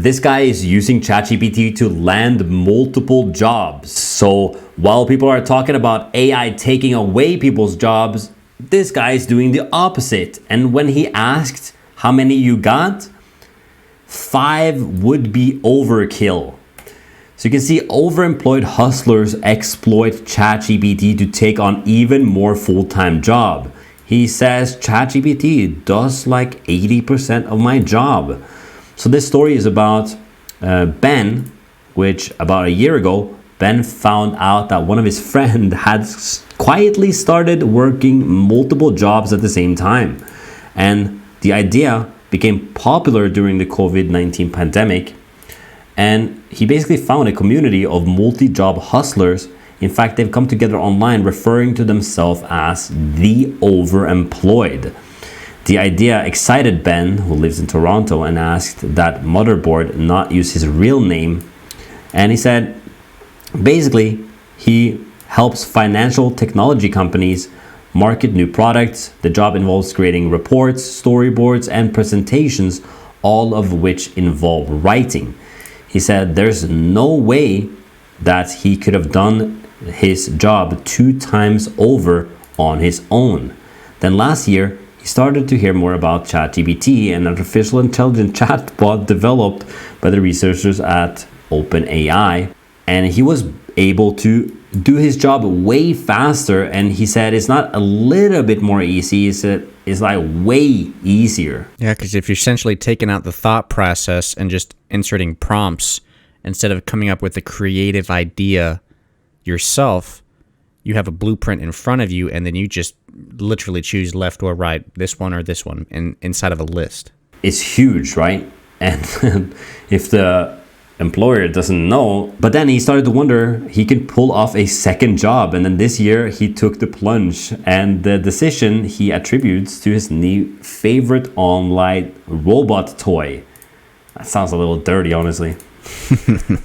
This guy is using ChatGPT to land multiple jobs. So while people are talking about AI taking away people's jobs, this guy is doing the opposite. And when he asked how many you got, 5 would be overkill. So you can see overemployed hustlers exploit ChatGPT to take on even more full-time job. He says ChatGPT does like 80% of my job. So this story is about Ben, which about a year ago, Ben found out that one of his friends had quietly started working multiple jobs at the same time. And the idea became popular during the COVID-19 pandemic. And he basically found a community of multi-job hustlers. In fact, they've come together online referring to themselves as the overemployed. The idea excited Ben, who lives in Toronto, and asked that Motherboard not use his real name. And he said, basically, he helps financial technology companies market new products. The job involves creating reports, storyboards, and presentations, all of which involve writing. He said there's no way that he could have done his job 2 times over on his own. Then last year, he started to hear more about ChatGPT, an artificial intelligence chatbot developed by the researchers at OpenAI. And he was able to do his job way faster. And he said it's not a little bit more easy, it's like way easier. Yeah, because if you're essentially taking out the thought process and just inserting prompts instead of coming up with a creative idea yourself, you have a blueprint in front of you, and then you just literally choose left or right, this one or this one, inside of a list. It's huge, right? And if the employer doesn't know, but then he started to wonder he could pull off a second job. And then this year he took the plunge, and the decision he attributes to his new favorite online robot toy. That sounds a little dirty, honestly.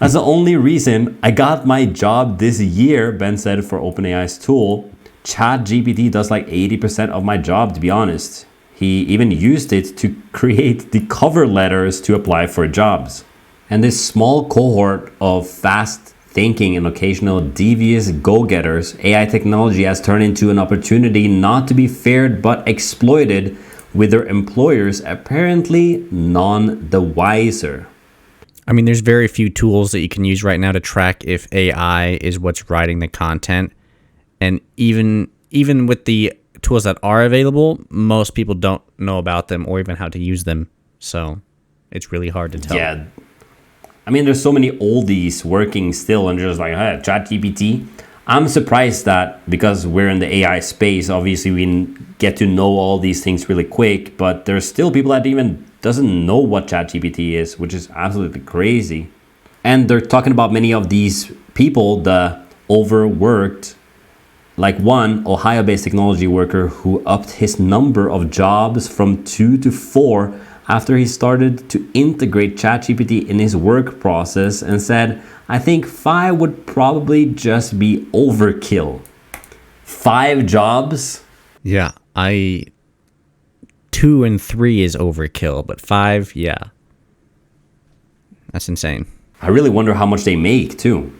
That's the only reason I got my job this year, Ben said for OpenAI's tool. ChatGPT does like 80% of my job, to be honest. He even used it to create the cover letters to apply for jobs. And this small cohort of fast thinking and occasional devious go-getters, AI technology has turned into an opportunity not to be feared but exploited, with their employers apparently none the wiser. I mean, there's very few tools that you can use right now to track if AI is what's writing the content. And even with the tools that are available, most people don't know about them or even how to use them. So it's really hard to tell. Yeah. I mean, there's so many oldies working still, and just like, hey, ChatGPT. I'm surprised that because we're in the AI space, obviously we get to know all these things really quick, but there's still people that even doesn't know what ChatGPT is, which is absolutely crazy. And they're talking about many of these people, the overworked, like one Ohio-based technology worker who upped his number of jobs from 2 to 4 after he started to integrate ChatGPT in his work process, and said, I think 5 would probably just be overkill. 5 jobs? Yeah, 2 and 3 is overkill, but 5, yeah. That's insane. I really wonder how much they make too.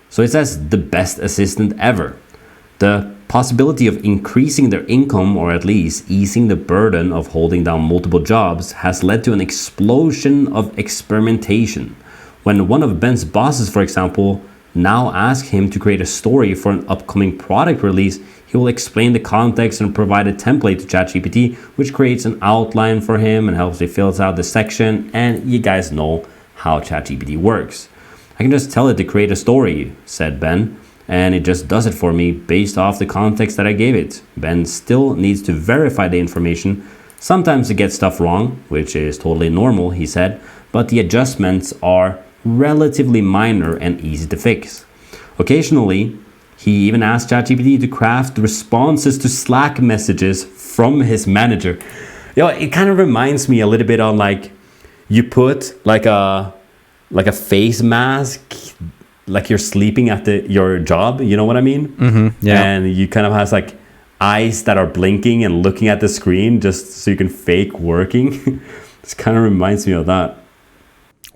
So it says the best assistant ever. The possibility of increasing their income, or at least easing the burden of holding down multiple jobs, has led to an explosion of experimentation. When one of Ben's bosses, for example, now asks him to create a story for an upcoming product release, he will explain the context and provide a template to ChatGPT, which creates an outline for him and helps him fill out the section. And you guys know how ChatGPT works. I can just tell it to create a story, said Ben, and it just does it for me based off the context that I gave it. Ben still needs to verify the information. Sometimes it gets stuff wrong, which is totally normal, he said, but the adjustments are relatively minor and easy to fix. Occasionally, he even asked ChatGPT to craft responses to Slack messages from his manager. It kind of reminds me a little bit on like you put like a face mask, like you're sleeping at your job. You know what I mean? Mm-hmm, yeah. And you kind of has like eyes that are blinking and looking at the screen just so you can fake working. This kind of reminds me of that.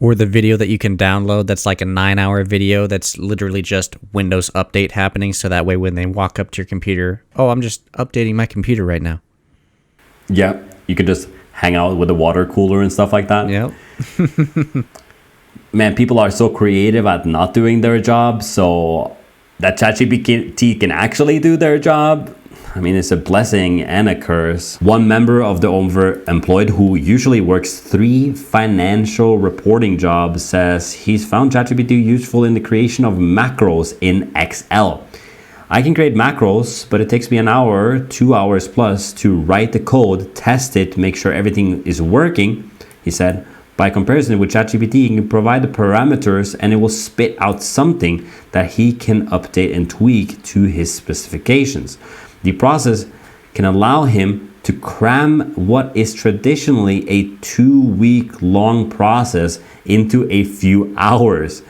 Or the video that you can download that's like a 9-hour video that's literally just Windows update happening. So that way when they walk up to your computer, oh, I'm just updating my computer right now. Yeah, you could just hang out with a water cooler and stuff like that. Yep. Man, people are so creative at not doing their job, so that ChatGPT can actually do their job. I mean, it's a blessing and a curse. One member of the overemployed who usually works 3 financial reporting jobs says he's found ChatGPT useful in the creation of macros in Excel. I can create macros, but it takes me an hour, 2 hours plus to write the code, test it, make sure everything is working, he said. By comparison with ChatGPT, he can provide the parameters and it will spit out something that he can update and tweak to his specifications. The process can allow him to cram what is traditionally a 2-week long process into a few hours.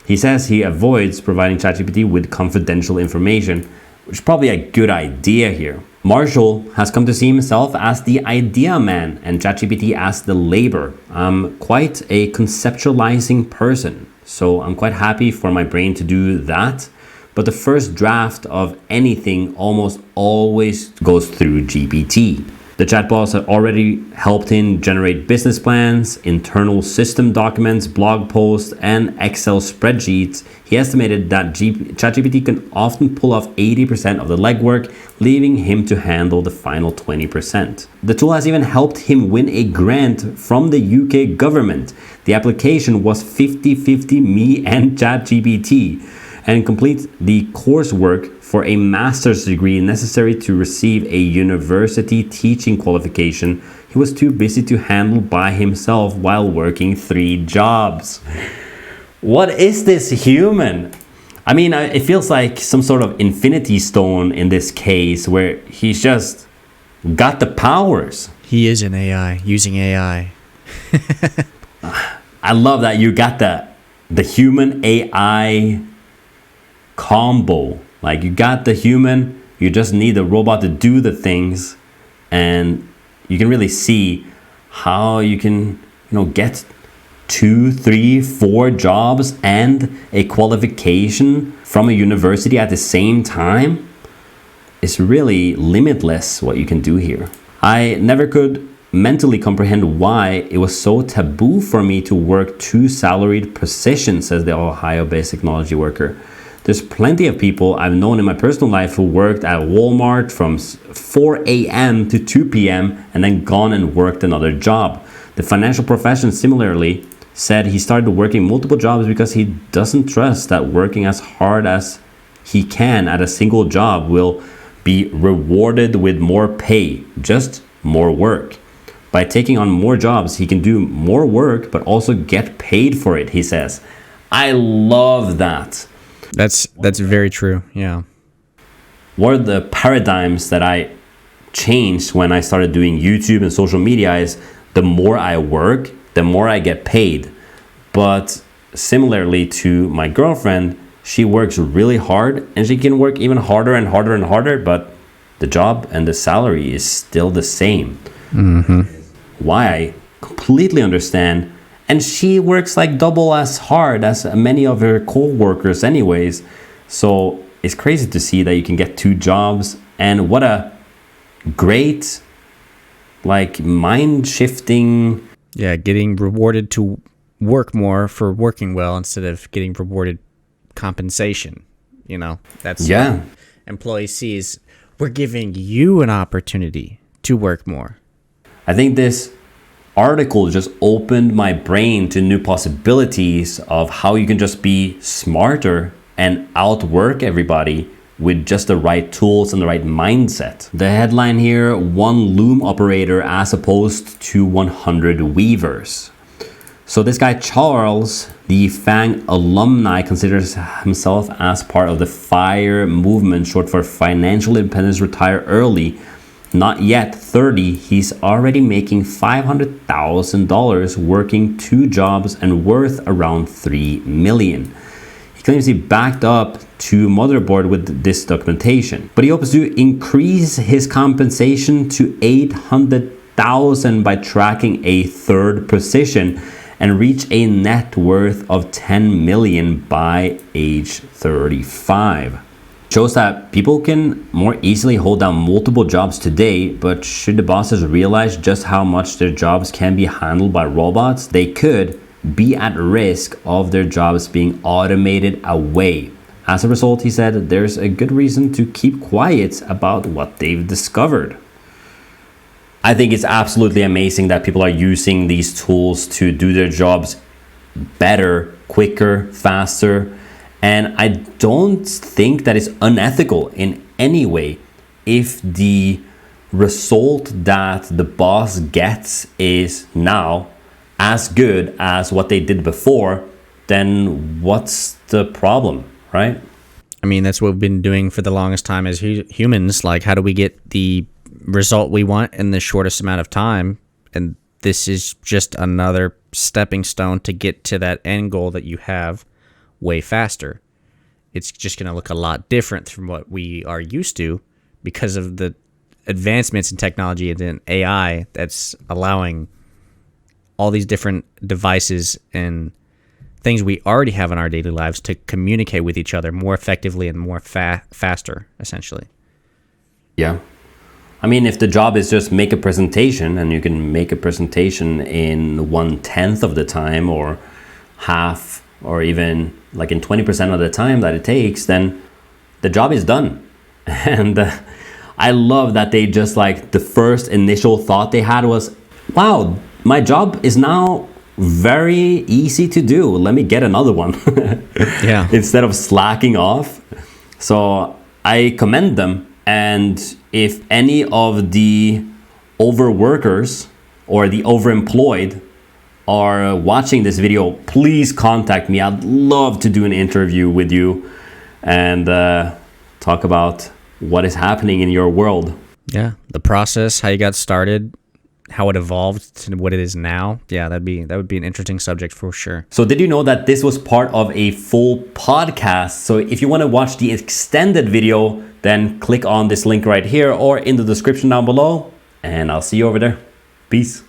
He says he avoids providing ChatGPT with confidential information, which is probably a good idea here. Marshall has come to see himself as the idea man and ChatGPT as the labor. I'm quite a conceptualizing person, so I'm quite happy for my brain to do that. But the first draft of anything almost always goes through GPT. The chatbots have already helped him generate business plans, internal system documents, blog posts, and Excel spreadsheets. He estimated that ChatGPT can often pull off 80% of the legwork, leaving him to handle the final 20%. The tool has even helped him win a grant from the UK government. The application was 50-50 me and ChatGPT, and complete the coursework for a master's degree necessary to receive a university teaching qualification he was too busy to handle by himself while working 3 jobs. What is this human? I mean, it feels like some sort of infinity stone in this case where he's just got the powers. He is an AI, using AI. I love that you got the human AI combo. Like, you got the human, you just need the robot to do the things, and you can really see how you can, get 2, 3, 4 jobs and a qualification from a university at the same time. It's really limitless what you can do here. I never could mentally comprehend why it was so taboo for me to work 2 salaried positions, says the Ohio-based technology worker. There's plenty of people I've known in my personal life who worked at Walmart from 4 a.m. to 2 p.m. and then gone and worked another job. The financial profession similarly said he started working multiple jobs because he doesn't trust that working as hard as he can at a single job will be rewarded with more pay, just more work. By taking on more jobs, he can do more work but also get paid for it, he says. I love that. That's very true. Yeah. One of the paradigms that I changed when I started doing YouTube and social media is the more I work, the more I get paid. But similarly to my girlfriend, she works really hard and she can work even harder and harder and harder, but the job and the salary is still the same. Mm-hmm. Why, I completely understand. And she works like double as hard as many of her co-workers anyways. So it's crazy to see that you can get 2 jobs, and what a great, like, mind-shifting... Yeah, getting rewarded to work more for working well instead of getting rewarded compensation. That's what employees see is, we're giving you an opportunity to work more. I think this article just opened my brain to new possibilities of how you can just be smarter and outwork everybody with just the right tools and the right mindset. The headline here, 1 loom operator as opposed to 100 weavers. So this guy Charles, the FANG alumni, considers himself as part of the FIRE movement, short for Financial Independence Retire Early. Not yet 30, he's already making $500,000 working 2 jobs and worth around $3 million. He claims he backed up to Motherboard with this documentation, but he hopes to increase his compensation to $800,000 by tracking a 3rd position and reach a net worth of 10 million by age 35. Shows that people can more easily hold down multiple jobs today, but should the bosses realize just how much their jobs can be handled by robots, they could be at risk of their jobs being automated away. As a result, he said, there's a good reason to keep quiet about what they've discovered. I think it's absolutely amazing that people are using these tools to do their jobs better, quicker, faster. And I don't think that it's unethical in any way if the result that the boss gets is now as good as what they did before, then what's the problem, right? I mean, that's what we've been doing for the longest time as humans. Like, how do we get the result we want in the shortest amount of time? And this is just another stepping stone to get to that end goal that you have way faster. It's just going to look a lot different from what we are used to because of the advancements in technology and in AI that's allowing all these different devices and things we already have in our daily lives to communicate with each other more effectively and more faster, essentially. Yeah. I mean, if the job is just make a presentation, and you can make a presentation in 1/10 of the time or half, or even like in 20% of the time that it takes, then the job is done. And I love that they just like the first initial thought they had was, wow, my job is now very easy to do. Let me get another one. Yeah. Instead of slacking off. So I commend them. And if any of the overworkers or the overemployed are watching this video, please contact me. I'd love to do an interview with you and talk about what is happening in your world. Yeah, the process, how you got started, how it evolved to what it is now. Yeah, that would be an interesting subject for sure. So did you know that this was part of a full podcast? So if you want to watch the extended video, then click on this link right here or in the description down below, and I'll see you over there. Peace.